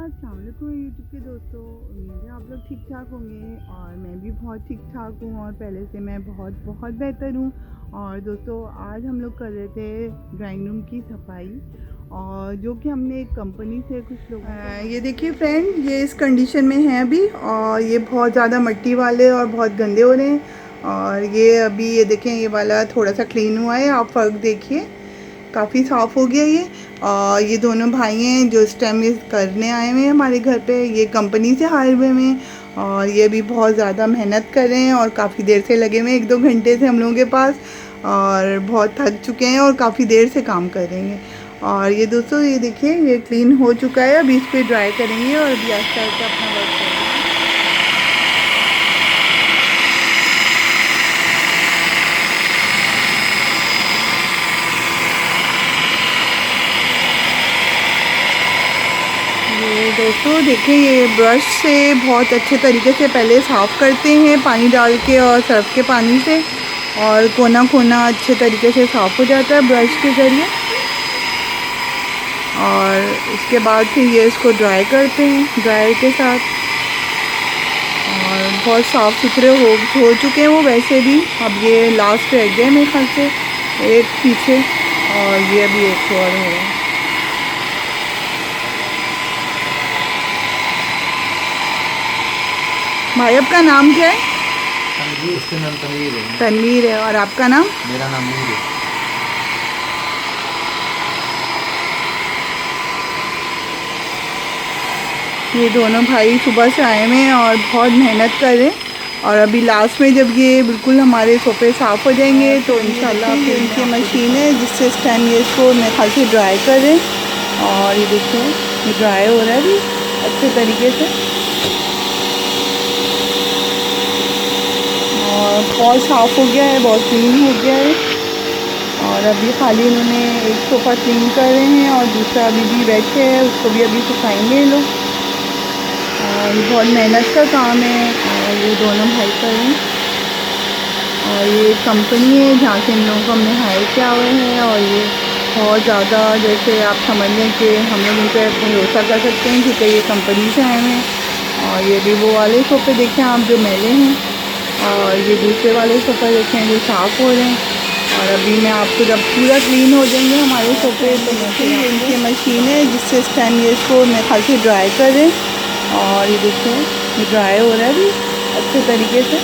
अस्सलाम वालेकुम यूट्यूब के दोस्तों। उम्मीद है आप लोग ठीक ठाक होंगे और मैं भी बहुत ठीक ठाक हूँ और पहले से मैं बहुत बहुत बेहतर हूँ। और दोस्तों आज हम लोग कर रहे थे ड्राइंग रूम की सफाई और जो कि हमने एक कंपनी से कुछ लोग ये देखिए फ्रेंड, ये इस कंडीशन में है अभी और ये बहुत ज़्यादा मिट्टी वाले और बहुत गंदे हो रहे हैं। और ये अभी ये देखें, ये वाला थोड़ा सा क्लीन हुआ है, आप फ़र्क देखिए, काफ़ी साफ़ हो गया ये। और ये दोनों भाई हैं जो इस टाइम ये करने आए हुए हैं हमारे घर पे, ये कंपनी से हायर हुए हैं और ये भी बहुत ज़्यादा मेहनत कर रहे हैं और काफ़ी देर से लगे हुए हैं, 1-2 घंटे से हम लोगों के पास, और बहुत थक चुके हैं और काफ़ी देर से काम कर रहे हैं। और ये दोस्तों ये देखिए, ये क्लीन हो चुका है, अभी इस पर ड्राई करेंगे और अभी आस्ते आस्ते अपना वर्क करेंगे। ये दोस्तों देखिए, ये ब्रश से बहुत अच्छे तरीके से पहले साफ़ करते हैं पानी डाल के और सर्फ के पानी से, और कोना कोना अच्छे तरीके से साफ़ हो जाता है ब्रश के ज़रिए। और उसके बाद फिर ये इसको ड्राई करते हैं ड्रायर के साथ, और बहुत साफ़ सुथरे हो चुके हैं वो वैसे भी। अब ये लास्ट रह गए मेरे ख्याल से एक पीछे, और ये अभी एक और हो रहा है। भाई आपका नाम क्या है? तनवीर, इसका नाम तनवीर है। तनवीर है। और आपका नाम? मेरा नाम नूर है। ये दोनों भाई सुबह से आए हुए हैं और बहुत मेहनत कर रहे हैं, और अभी लास्ट में जब ये बिल्कुल हमारे सोफ़े साफ़ हो जाएंगे तो इंशाल्लाह फिर इनकी मशीन है जिससे इस टाइम ये इसको मेरे ख्याल से ड्राई कर रहे हैं। और ये देखिए, ये ड्राई हो रहा है अभी अच्छे तरीके से, और बहुत साफ़ हो गया है, बहुत क्लीन हो गया है। और अभी खाली इन्होंने एक सोफ़ा क्लीन कर रहे हैं और दूसरा अभी भी बैठे है, उसको भी अभी सुखाएंगे ये लोग। और ये बहुत मेहनत का काम है और ये दोनों भाई कर रहे हैं। और ये कंपनी है जहाँ से इन लोगों को हमने हायर किया हुआ है, और ये बहुत ज़्यादा, जैसे आप समझ लें कि हम लोग इन पर भरोसा कर सकते हैं क्योंकि ये कंपनी से आए हैं। और ये भी वो वाले सोफ़े देखें आप जो मैले हैं, और ये दूसरे वाले सोफ़े देखें जो साफ़ हो रहे हैं। और अभी मैं आपको जब पूरा क्लीन हो जाएंगे हमारे सोफ़े तो मैं फिर इनकी मशीन है जिससे इस टाइम ये इसको मेरे ख्याल से ड्राई कर रहे हैं। और ये देखिए, ये ड्राई हो रहा है अभी अच्छे तरीके से,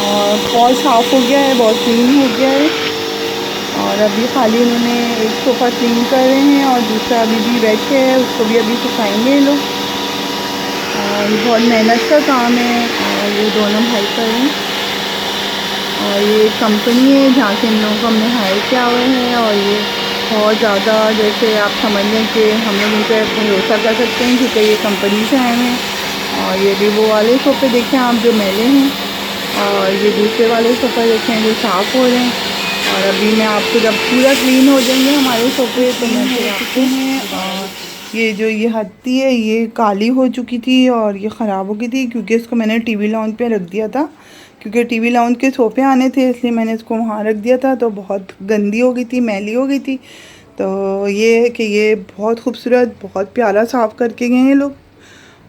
और बहुत साफ़ हो गया है, बहुत क्लीन हो गया है। और अभी खाली इन्होंने एक सोफ़ा क्लीन कर रहे हैं और दूसरा अभी भी बैठे है, उसको भी अभी सुखाएंगे ये लोग। और ये बहुत मेहनत का काम है और ये दोनों भाई कर रहे हैं। और ये कंपनी है जहाँ से इन लोगों को हमने हायर किया हुआ है, और ये बहुत ज़्यादा, जैसे आप समझ लें कि हम लोग इन पर भरोसा कर सकते हैं क्योंकि ये कंपनी से आए हैं। और ये भी वो वाले सोफ़े देखें आप जो मैले हैं, और ये दूसरे वाले सोफ़े देखें जो साफ़ हो रहे हैं। और अभी मैं आपको जब पूरा क्लीन हो जाएंगे हमारे सोफ़े तो मैं फिर आपको हैं। और ये जो ये हत्ती है ये काली हो चुकी थी और ये ख़राब हो गई थी क्योंकि इसको मैंने टीवी लाउंज पे रख दिया था, क्योंकि टीवी लाउंज के सोफ़े आने थे इसलिए मैंने इसको वहाँ रख दिया था, तो बहुत गंदी हो गई थी, मैली हो गई थी। तो ये है कि ये बहुत खूबसूरत, बहुत प्यारा साफ़ करके गए हैं लोग,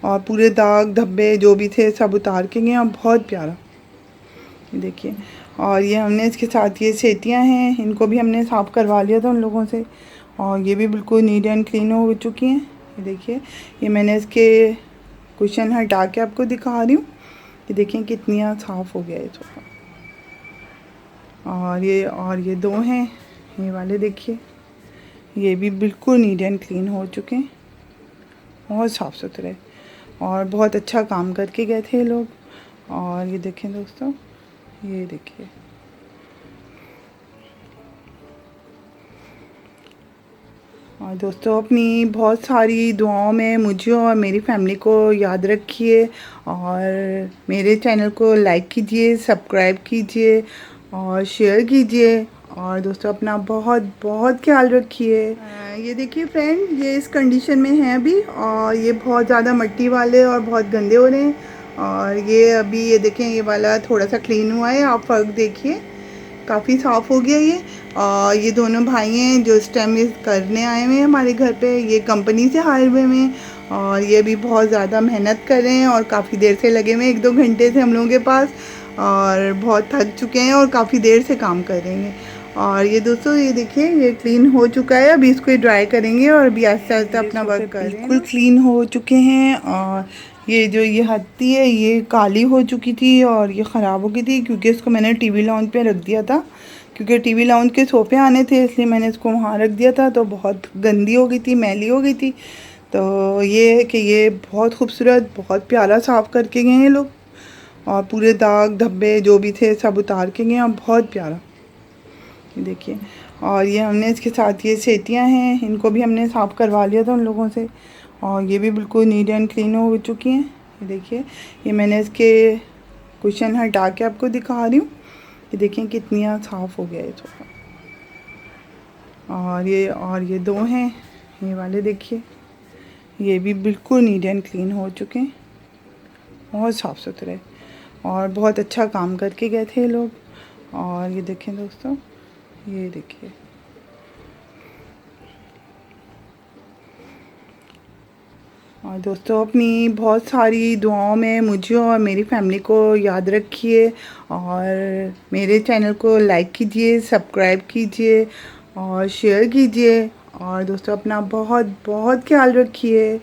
और पूरे दाग धब्बे जो भी थे सब उतार के गए और बहुत प्यारा, देखिए। और ये हमने इसके साथ ये सेटियाँ हैं, इनको भी हमने साफ़ करवा लिया था उन लोगों से, और ये भी बिल्कुल नीट एंड क्लीन हो चुकी हैं। ये देखिए, ये मैंने इसके कुशन हटा के आपको दिखा रही हूँ, ये देखें कितनी साफ़ हो गया है सोफ़ा। और ये दो हैं, ये वाले देखिए, ये भी बिल्कुल नीट एंड क्लीन हो चुके हैं, बहुत साफ़ सुथरे और बहुत अच्छा काम करके गए थे ये लोग। और ये देखें दोस्तों, ये देखिए, और दोस्तों अपनी बहुत सारी दुआओं में मुझे और मेरी फैमिली को याद रखिए, और मेरे चैनल को लाइक कीजिए, सब्सक्राइब कीजिए और शेयर कीजिए। और दोस्तों अपना बहुत बहुत ख्याल रखिए। ये देखिए फ्रेंड, ये इस कंडीशन में है अभी, और ये बहुत ज़्यादा मिट्टी वाले और बहुत गंदे हो रहे हैं। और ये अभी ये देखें, ये वाला थोड़ा सा क्लीन हुआ है, आप फ़र्क देखिए, काफ़ी साफ़ हो गया ये। और ये दोनों भाई हैं जो इस टाइम ये करने आए हुए हैं हमारे घर पे। ये कंपनी से हायर हुए हैं और ये भी बहुत ज़्यादा मेहनत कर रहे हैं और काफ़ी देर से लगे हुए हैं, 1-2 घंटे से हम लोगों के पास, और बहुत थक चुके हैं और काफ़ी देर से काम कर रहे हैं। और ये दोस्तों ये देखिए ये क्लीन हो चुका है। अभी इसको ड्राई करेंगे और अभी आहिस्ते आहिस्ते अपना वर्क कर रहे हैं। बिल्कुल क्लीन हो चुके हैं। और ये जो ये हत्ती है ये काली हो चुकी थी और ये ख़राब हो गई थी क्योंकि इसको मैंने टीवी लाउंज पे रख दिया था, क्योंकि टीवी लाउंज के सोफ़े आने थे इसलिए मैंने इसको वहाँ रख दिया था। तो बहुत गंदी हो गई थी, मैली हो गई थी। तो ये है कि ये बहुत खूबसूरत, बहुत प्यारा साफ़ करके गए हैं लोग, और पूरे दाग धब्बे जो भी थे सब उतार के गए और बहुत प्यारा, ये देखिए। और ये हमने इसके साथ ये सेटियाँ हैं, इनको भी हमने साफ़ करवा लिया था उन लोगों से, और ये भी बिल्कुल नीट एंड क्लीन हो चुकी हैं। ये देखिए, ये मैंने इसके कुशन हटा के आपको दिखा रही हूँ। ये देखिए कितनी साफ़ हो गया ये सोफ़ा। और ये 2 हैं, ये वाले देखिए, ये भी बिल्कुल नीट एंड क्लीन हो चुके हैं, बहुत साफ़ सुथरे और बहुत अच्छा काम करके गए थे ये लोग। और ये देखें दोस्तों, ये देखिए, और दोस्तों अपनी बहुत सारी दुआओं में मुझे और मेरी फैमिली को याद रखिए, और मेरे चैनल को लाइक कीजिए, सब्सक्राइब कीजिए और शेयर कीजिए। और दोस्तों अपना बहुत बहुत ख्याल रखिए।